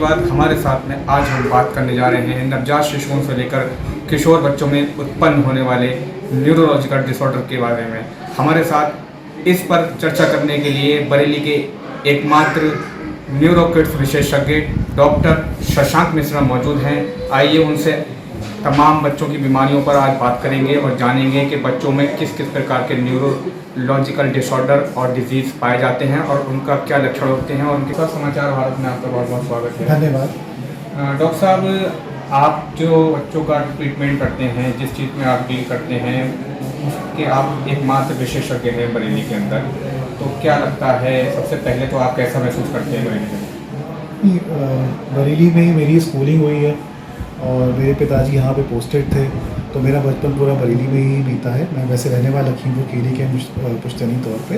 बात हमारे साथ में आज हम बात करने जा रहे हैं नवजात शिशुओं से लेकर किशोर बच्चों में उत्पन्न होने वाले न्यूरोलॉजिकल डिसऑर्डर के बारे में। हमारे साथ इस पर चर्चा करने के लिए बरेली के एकमात्र न्यूरोकिड्स विशेषज्ञ डॉक्टर शशांक मिश्रा मौजूद हैं। आइए उनसे तमाम बच्चों की बीमारियों पर आज बात करेंगे और जानेंगे कि बच्चों में किस किस प्रकार के न्यूरोलॉजिकल डिसऑर्डर और डिजीज़ पाए जाते हैं और उनका क्या लक्षण होते हैं। और उनके साथ समाचार भारत में आपका बहुत बहुत स्वागत है। धन्यवाद। डॉक्टर साहब, आप जो बच्चों का ट्रीटमेंट करते हैं, जिस चीज़ में आप डील करते हैं, कि आप एकमात्र विशेषज्ञ हैं बरेली के अंदर, तो क्या लगता है सबसे पहले तो आप कैसा महसूस करते हैं बरेली में? बरेली में ही मेरी स्कूलिंग हुई है और मेरे पिताजी यहाँ पे पोस्टेड थे, तो मेरा बचपन पूरा बरेली में ही बीता है। मैं वैसे रहने वाला लखीमपुर खीरी के पुश्तैनी तौर पे,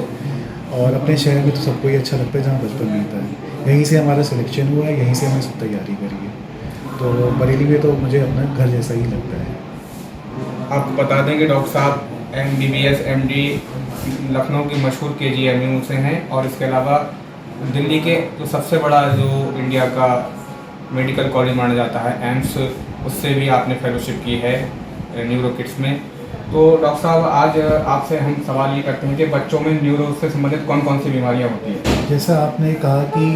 और अपने शहर में तो सबको ही अच्छा लगता है जहाँ बचपन बीता है। यहीं से हमारा सिलेक्शन हुआ है, यहीं से हमने सब तैयारी करी है, तो बरेली में तो मुझे अपना घर जैसा ही लगता है। आपको बता दें कि डॉक्टर साहब MBBS MD लखनऊ की मशहूर KGMU से हैं, और इसके अलावा दिल्ली के जो सबसे बड़ा जो इंडिया का मेडिकल कॉलेज माना जाता है एम्स, उससे भी आपने फेलोशिप की है न्यूरोकिड्स में। तो डॉक्टर साहब, आज आपसे हम सवाल ये करते हैं कि बच्चों में न्यूरो से संबंधित कौन कौन सी बीमारियाँ होती हैं? जैसा आपने कहा कि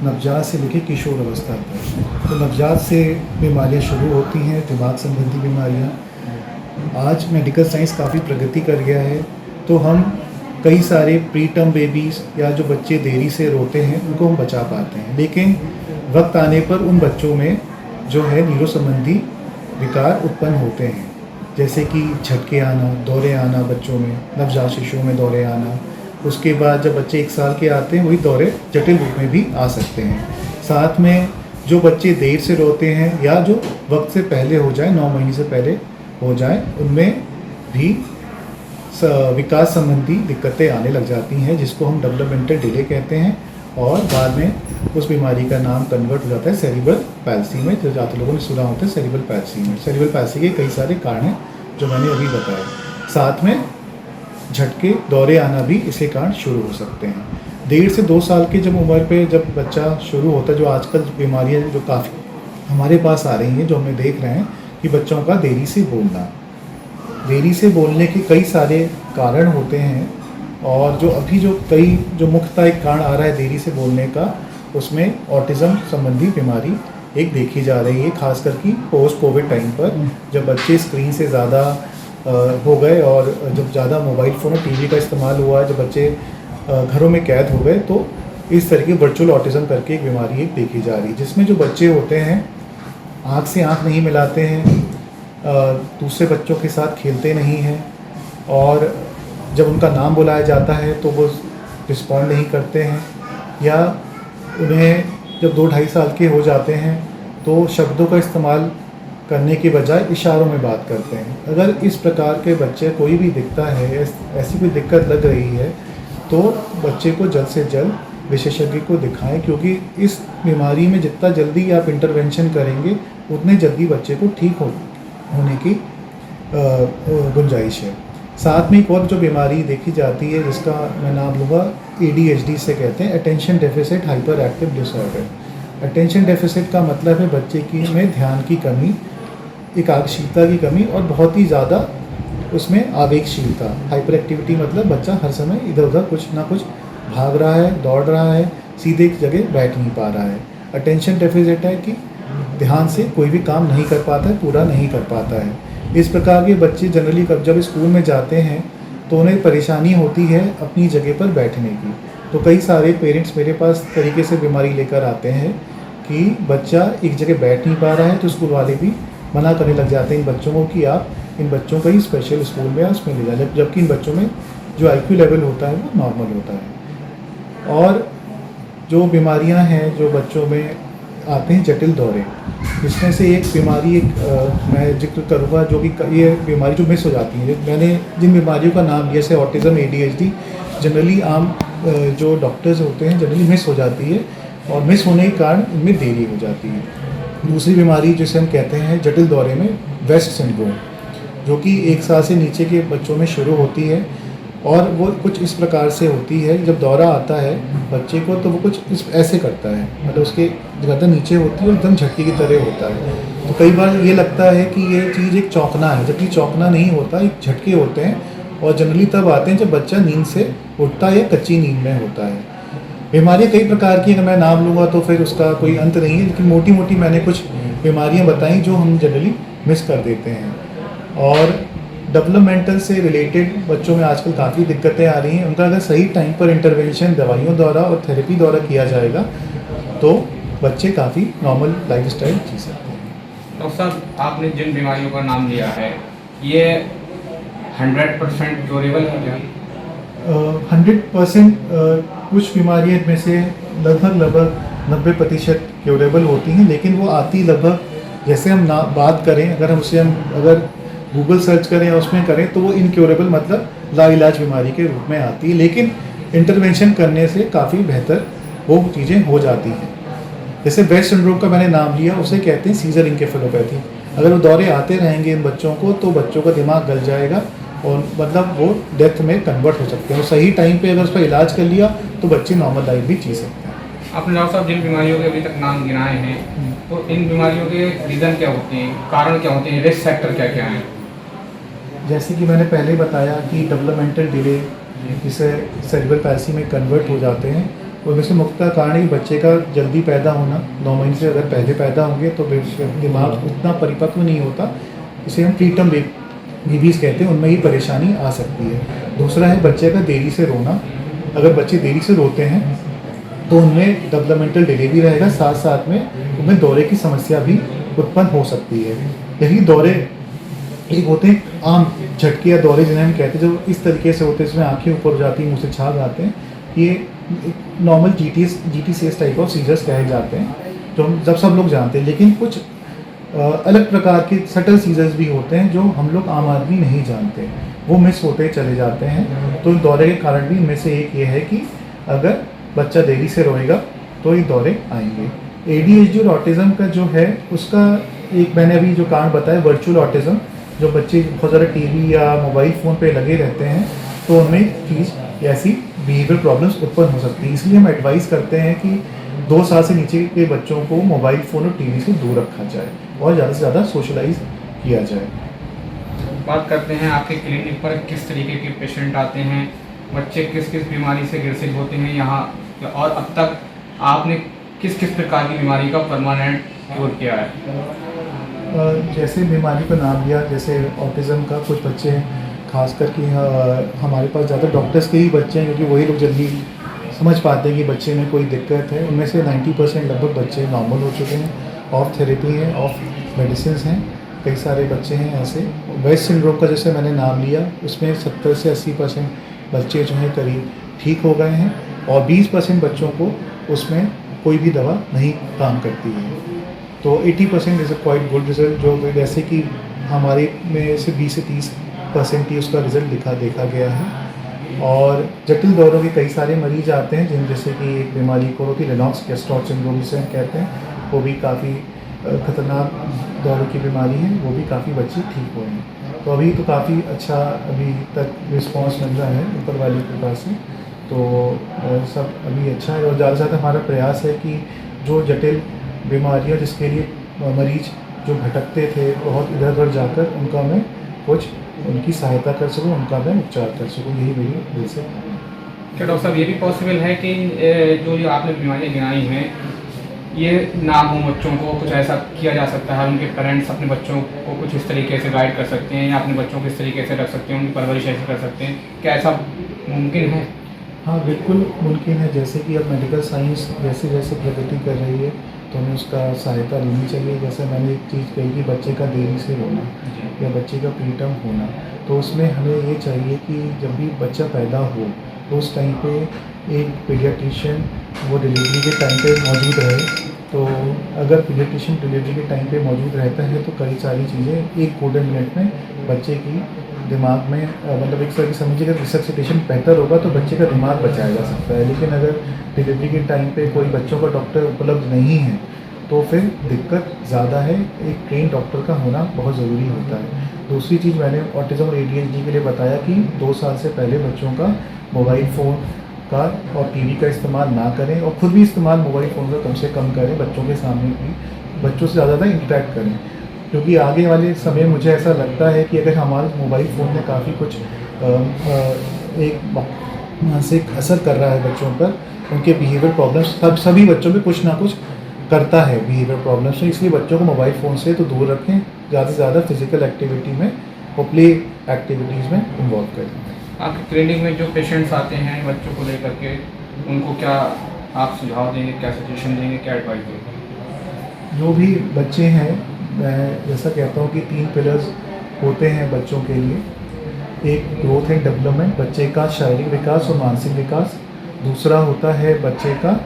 नवजात से लेकर किशोर अवस्था तक, तो नवजात से बीमारियाँ शुरू होती हैं, दिमाग संबंधी बीमारियाँ। आज मेडिकल साइंस काफ़ी प्रगति कर गया है, तो हम कई सारे प्री टर्म बेबीज़ या जो बच्चे देरी से रोते हैं उनको हम बचा पाते हैं, लेकिन वक्त आने पर उन बच्चों में जो है न्यूरो संबंधी विकार उत्पन्न होते हैं, जैसे कि झटके आना, दौरे आना बच्चों में, नवजात शिशुओं में दौरे आना। उसके बाद जब बच्चे 1 साल के आते हैं, वही दौरे जटिल रूप में भी आ सकते हैं। साथ में जो बच्चे देर से रोते हैं या जो वक्त से पहले हो जाए, 9 महीने से पहले हो जाए, उनमें भी विकास संबंधी दिक्कतें आने लग जाती हैं, जिसको हम डेवलपमेंटल डिले कहते हैं, और बाद में उस बीमारी का नाम कन्वर्ट हो जाता है सेरिब्रल पैल्सी में, जो ज़्यादा लोगों ने सुना होता है सेरिब्रल पैल्सी में। सेरिब्रल पैल्सी के कई सारे कारण हैं जो मैंने अभी बताए। साथ में झटके, दौरे आना भी इसके कारण शुरू हो सकते हैं। 1.5 से 2 साल की जब उम्र पे जब बच्चा शुरू होता है, जो आजकल बीमारियाँ जो काफ़ी हमारे पास आ रही हैं, जो हमें देख रहे हैं कि बच्चों का देरी से बोलने के कई सारे कारण होते हैं, और जो अभी जो मुख्यतः एक कारण आ रहा है देरी से बोलने का, उसमें ऑटिज़म संबंधी बीमारी एक देखी जा रही है, खासकर कि पोस्ट कोविड टाइम पर, जब बच्चे स्क्रीन से ज़्यादा हो गए और जब ज़्यादा मोबाइल फ़ोन और TV का इस्तेमाल हुआ, जब बच्चे घरों में कैद हो गए, तो इस तरह की वर्चुअल ऑटिज़म करके एक बीमारी एक देखी जा रही है, जिसमें जो बच्चे होते हैं आँख से आँख नहीं मिलाते हैं, दूसरे बच्चों के साथ खेलते नहीं हैं, और जब उनका नाम बुलाया जाता है तो वो रिस्पॉन्ड नहीं करते हैं, या उन्हें जब 2-2.5 साल के हो जाते हैं तो शब्दों का इस्तेमाल करने के बजाय इशारों में बात करते हैं। अगर इस प्रकार के बच्चे कोई भी दिखता है, ऐसी कोई दिक्कत लग रही है, तो बच्चे को जल्द से जल्द विशेषज्ञ को दिखाएं, क्योंकि इस बीमारी में जितना जल्दी आप इंटरवेंशन करेंगे, उतने जल्दी बच्चे को ठीक होने की गुंजाइश है। साथ में एक और जो बीमारी देखी जाती है, जिसका मैं नाम लूँगा ADHD से कहते हैं, attention deficit hyper active disorder. Attention deficit का मतलब है बच्चे की में ध्यान की कमी, एकाग्रशीलता की कमी, और बहुत ही ज़्यादा उसमें आवेगशीलता। हाइपर एक्टिविटी मतलब बच्चा हर समय इधर उधर कुछ ना कुछ भाग रहा है, दौड़ रहा है, सीधे एक जगह बैठ नहीं पा रहा है। अटेंशन डेफिसिट है कि ध्यान से कोई भी काम नहीं कर पाता है, पूरा नहीं कर पाता है। इस प्रकार के बच्चे जनरली जब स्कूल में जाते हैं तो उन्हें परेशानी होती है अपनी जगह पर बैठने की। तो कई सारे पेरेंट्स मेरे पास तरीके से बीमारी लेकर आते हैं कि बच्चा एक जगह बैठ नहीं पा रहा है, तो स्कूल वाले भी मना करने लग जाते हैं इन बच्चों को कि आप इन बच्चों का ही स्पेशल स्कूल में या उसमें ले जाए, जबकि इन बच्चों में जो IQ लेवल होता है वो नॉर्मल होता है। और जो बीमारियां हैं जो बच्चों में आते हैं, जटिल दौरे, इसमें से एक बीमारी मैं जिक्र करूँगा, जो कि ये बीमारी जो मिस हो जाती है। मैंने जिन बीमारियों का नाम लिया, जैसे ऑटिज़म, ADHD, जनरली आम जो डॉक्टर्स होते हैं जनरली मिस हो जाती है, और मिस होने के कारण इनमें देरी हो जाती है। दूसरी बीमारी जिसे हम कहते हैं जटिल दौरे में, वेस्ट सिंड्रोम, जो कि 1 साल से नीचे के बच्चों में शुरू होती है, और वो कुछ इस प्रकार से होती है, जब दौरा आता है बच्चे को तो वो कुछ इस ऐसे करता है, मतलब उसके गर्दन नीचे होती है और एकदम झटके की तरह होता है। तो कई बार ये लगता है कि ये चीज़ एक चौंकना है, जबकि चौंकना नहीं होता, एक झटके होते हैं और जनरली तब आते हैं जब बच्चा नींद से उठता है या कच्ची नींद में होता है। बीमारियाँ कई प्रकार की, अगर मैं नाम लूँगा तो फिर उसका कोई अंत नहीं है, लेकिन मोटी मोटी मैंने कुछ बीमारियाँ बताई जो हम जनरली मिस कर देते हैं। और डेवलपमेंटल से रिलेटेड बच्चों में आजकल काफ़ी दिक्कतें आ रही हैं, उनका अगर सही टाइम पर इंटरवेंशन दवाइयों द्वारा और थेरेपी द्वारा किया जाएगा तो बच्चे काफ़ी नॉर्मल लाइफस्टाइल जी सकते हैं। डॉक्टर साहब, आपने जिन बीमारियों का नाम लिया है ये 100% क्योरेबल है क्या? 100% कुछ बीमारियाँ में से लगभग 90% क्योरेबल होती हैं, लेकिन वो आती लगभग, जैसे हम ना बात करें, अगर गूगल सर्च करें या उसमें करें तो वो इनक्योरेबल मतलब लाइलाज बीमारी के रूप में आती है, लेकिन इंटरवेंशन करने से काफ़ी बेहतर वो चीज़ें हो जाती हैं। जैसे वेस्ट सिंड्रोम का मैंने नाम लिया, उसे कहते हैं सीजर इंकेफेलोपैथी। अगर वो दौरे आते रहेंगे इन बच्चों को तो बच्चों का दिमाग गल जाएगा और मतलब वो डेथ में कन्वर्ट हो सकते हैं। वो सही टाइम पे अगर उसका इलाज कर लिया तो बच्चे नॉर्मल लाइफ भी जी सकते हैं। आपने डॉक्टर साहब जिन बीमारियों के अभी तक नाम गिनाए हैं तो इन बीमारियों के रीज़न क्या होते हैं, कारण क्या होते हैं, रिस्क फैक्टर क्या क्या हैं? जैसे कि मैंने पहले बताया कि डेवलपमेंटल डिले जिसे सेरेब्रल पैल्सी में कन्वर्ट हो जाते हैं, और वैसे मुख्य कारण है बच्चे का जल्दी पैदा होना। 9 महीने से अगर पहले पैदा होंगे तो दिमाग उतना परिपक्व नहीं होता, इसे हम प्रीटर्म बेबीज़ कहते हैं, उनमें ही परेशानी आ सकती है। दूसरा है बच्चे का देरी से रोना। अगर बच्चे देरी से रोते हैं तो उनमें डेवलपमेंटल डिले भी रहेगा, साथ साथ में उनमें दौरे की समस्या भी उत्पन्न हो सकती है। यही दौरे एक होते हैं आम झटके या दौरे जिन्हें हम कहते हैं, जो इस तरीके से होते हैं जिसमें आंखें ऊपर हो जाती हैं, मुँह से छाग आते हैं, ये normal GTCS type of seizures कहे जाते हैं, जो हम सब लोग जानते हैं। लेकिन कुछ अलग प्रकार के सटल सीजर्स भी होते हैं जो हम लोग आम आदमी नहीं जानते, वो मिस होते चले जाते हैं। तो दौरे के कारण भी इनमें से एक ये है कि अगर बच्चा देरी से रोएगा तो ये दौरे आएंगे। ADHD और ऑटिज़म का जो है उसका एक मैंने अभी जो कारण बताया, वर्चुअल ऑटिज़म, जो बच्चे बहुत ज़्यादा टीवी या मोबाइल फ़ोन पे लगे रहते हैं तो उनमें चीज़ ऐसी बिहेवियर प्रॉब्लम्स उत्पन्न हो सकती है। इसलिए हम एडवाइस करते हैं कि 2 साल से नीचे के बच्चों को मोबाइल फ़ोन और टीवी से दूर रखा जाए और ज़्यादा से ज़्यादा सोशलाइज किया जाए। बात करते हैं आपके क्लिनिक पर किस तरीके के पेशेंट आते हैं, बच्चे किस किस बीमारी से ग्रसित होते हैं यहाँ, और अब तक आपने किस किस प्रकार की बीमारी का परमानेंट क्योर किया है? जैसे बीमारी का नाम लिया, जैसे ऑटिज़म का, कुछ बच्चे हैं खास करके हमारे पास ज़्यादा डॉक्टर्स के ही बच्चे हैं, क्योंकि वही लोग जल्दी समझ पाते हैं कि बच्चे में कोई दिक्कत है। उनमें से 90% लगभग बच्चे नॉर्मल हो चुके हैं, ऑफ थेरेपी हैं, ऑफ मेडिसिन हैं। कई सारे बच्चे हैं ऐसे। वेस्ट सिंड्रोम का जैसे मैंने नाम लिया, उसमें 70 से 80% बच्चे जो हैं करीब ठीक हो गए हैं, और 20% बच्चों को उसमें कोई भी दवा नहीं काम करती है। तो 80% is a quite good result, जो जैसे कि हमारे में से 20 से 30% ही उसका रिज़ल्ट देखा गया है। और जटिल दौरों के कई सारे मरीज आते हैं, जिन जैसे कि एक बीमारी को होती है लेनॉक्स गैस्ट्रॉट सिंड्रोम जिसे हम कहते हैं, वो भी काफ़ी खतरनाक दौरों की बीमारी है, वो भी काफ़ी बच्चे ठीक हुए हैं। तो अभी तो काफ़ी अच्छा अभी तक रिस्पांस मिल रहा है ऊपर वाली कृपा से, तो सब अभी अच्छा है। और ज़्यादा से ज़्यादा हमारा प्रयास है कि जो जटिल बीमारियाँ जिसके लिए मरीज जो भटकते थे बहुत इधर उधर जाकर, उनका मैं कुछ उनकी सहायता कर सकूँ, उनका मैं उपचार कर सकूँ, यही मेरी दिल से। क्या डॉक्टर साहब ये भी पॉसिबल है कि जो आपने बीमारियाँ गिनाई हैं ये ना हो बच्चों को, कुछ ऐसा किया जा सकता है, उनके पेरेंट्स अपने बच्चों को कुछ इस तरीके से गाइड कर सकते हैं या अपने बच्चों को इस तरीके से रख सकते हैं, उनकी परवरिश ऐसे कर सकते हैं, क्या ऐसा मुमकिन है? हाँ बिल्कुल मुमकिन है। जैसे कि अब मेडिकल साइंस जैसे जैसे प्रगति कर रही है तो हमें उसका सहायता लेनी चाहिए। जैसे मैंने एक चीज़ कही कि बच्चे का देरी से रोना या बच्चे का प्रीटर्म होना, तो उसमें हमें ये चाहिए कि जब भी बच्चा पैदा हो तो उस टाइम पे एक पीडियाट्रिशियन वो डिलीवरी के टाइम पे मौजूद रहे। तो अगर पीडियाट्रिशियन डिलीवरी के टाइम पे मौजूद रहता है तो कई सारी चीज़ें एक गोल्डन मिनट में बच्चे की दिमाग में मतलब एक तरह की समझिए अगर रिसर्सिटेशन बेहतर होगा तो बच्चे का दिमाग बचाया जा सकता है। लेकिन अगर डिलीवरी के टाइम पे कोई बच्चों का डॉक्टर उपलब्ध नहीं है तो फिर दिक्कत ज़्यादा है। एक ट्रेन डॉक्टर का होना बहुत ज़रूरी होता है। दूसरी चीज़ मैंने ऑटिज़म और ADHD के लिए बताया कि 2 साल से पहले बच्चों का मोबाइल फ़ोन का और टीवी का इस्तेमाल ना करें और ख़ुद भी इस्तेमाल मोबाइल फ़ोन का कम से कम करें, बच्चों के सामने भी बच्चों से ज़्यादा इंटरेक्ट करें। क्योंकि आगे वाले समय मुझे ऐसा लगता है कि अगर हमारे मोबाइल फ़ोन में काफ़ी कुछ एक मानसिक असर कर रहा है बच्चों पर, उनके बिहेवियर प्रॉब्लम्स सभी बच्चों में कुछ ना कुछ करता है बिहेवियर प्रॉब्लम्स। तो इसलिए बच्चों को मोबाइल फ़ोन से तो दूर रखें, ज़्यादा से ज़्यादा फिजिकल एक्टिविटी में और प्ले एक्टिविटीज़ में इन्वॉल्व करें। आपकी क्लिनिक में जो पेशेंट्स आते हैं बच्चों को लेकर के, उनको क्या आप सुझाव देंगे, क्या सजेशन देंगे, क्या एडवाइस देंगे? जो भी बच्चे हैं, मैं जैसा कहता हूँ कि 3 पिलर्स होते हैं बच्चों के लिए। एक ग्रोथ एंड डेवलपमेंट, बच्चे का शारीरिक विकास और मानसिक विकास। दूसरा होता है बच्चे का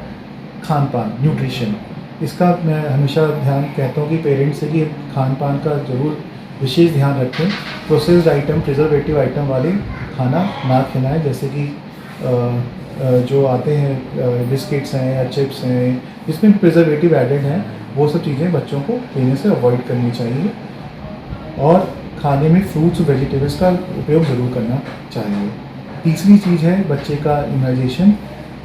खान पान, न्यूट्रिशन। इसका मैं हमेशा ध्यान कहता हूँ कि पेरेंट्स से कि खान पान का ज़रूर विशेष ध्यान रखें। प्रोसेस्ड आइटम, प्रिजर्वेटिव आइटम वाले खाना ना खिलाएं, जैसे कि जो आते हैं बिस्किट्स हैं या चिप्स हैं जिसमें प्रिजर्वेटिव एडेड हैं, वो सब चीज़ें बच्चों को देने से अवॉइड करनी चाहिए। और खाने में फ्रूट्स और वेजिटेबल्स का उपयोग ज़रूर करना चाहिए। तीसरी चीज़ है बच्चे का इम्यूनाइजेशन,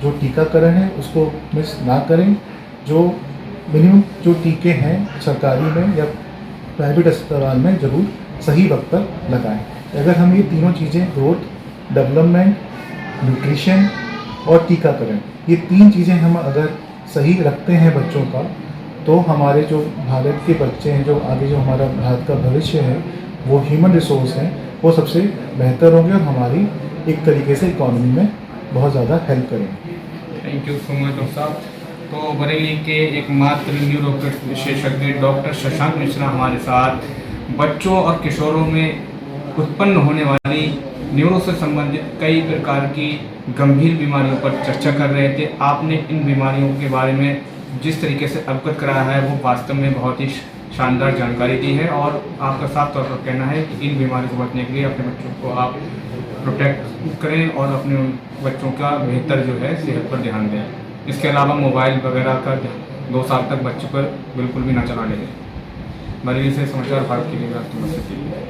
जो टीकाकरण है उसको मिस ना करें। जो मिनिमम जो टीके हैं सरकारी में या प्राइवेट अस्पताल में ज़रूर सही वक्त पर लगाएं। अगर हम ये तीनों चीज़ें, ग्रोथ, डेवलपमेंट, न्यूट्रिशन और टीकाकरण, ये 3 चीज़ें हम अगर सही रखते हैं बच्चों का, तो हमारे जो भारत के बच्चे हैं, जो आगे जो हमारा भारत का भविष्य है, वो ह्यूमन रिसोर्स हैं, वो सबसे बेहतर होंगे और हमारी एक तरीके से इकॉनमी में बहुत ज़्यादा हेल्प करेंगे। Thank you so much doctor साहब। तो बरेली के एकमात्र न्यूरो विशेषज्ञ डॉक्टर शशांक मिश्रा हमारे साथ बच्चों और किशोरों में उत्पन्न होने वाली न्यूरो से संबंधित कई प्रकार की गंभीर बीमारियों पर चर्चा कर रहे थे। आपने इन बीमारियों के बारे में जिस तरीके से अवगत कराया है वो वास्तव में बहुत ही शानदार जानकारी दी है और आपका साफ तौर पर कहना है कि इन बीमारियों को बचने के लिए अपने बच्चों को आप प्रोटेक्ट करें और अपने बच्चों का बेहतर जो है सेहत पर ध्यान दें। इसके अलावा मोबाइल वगैरह का 2 साल तक बच्चों पर बिल्कुल भी ना चलाने दें। बरेली से समाचार भारत के लिए।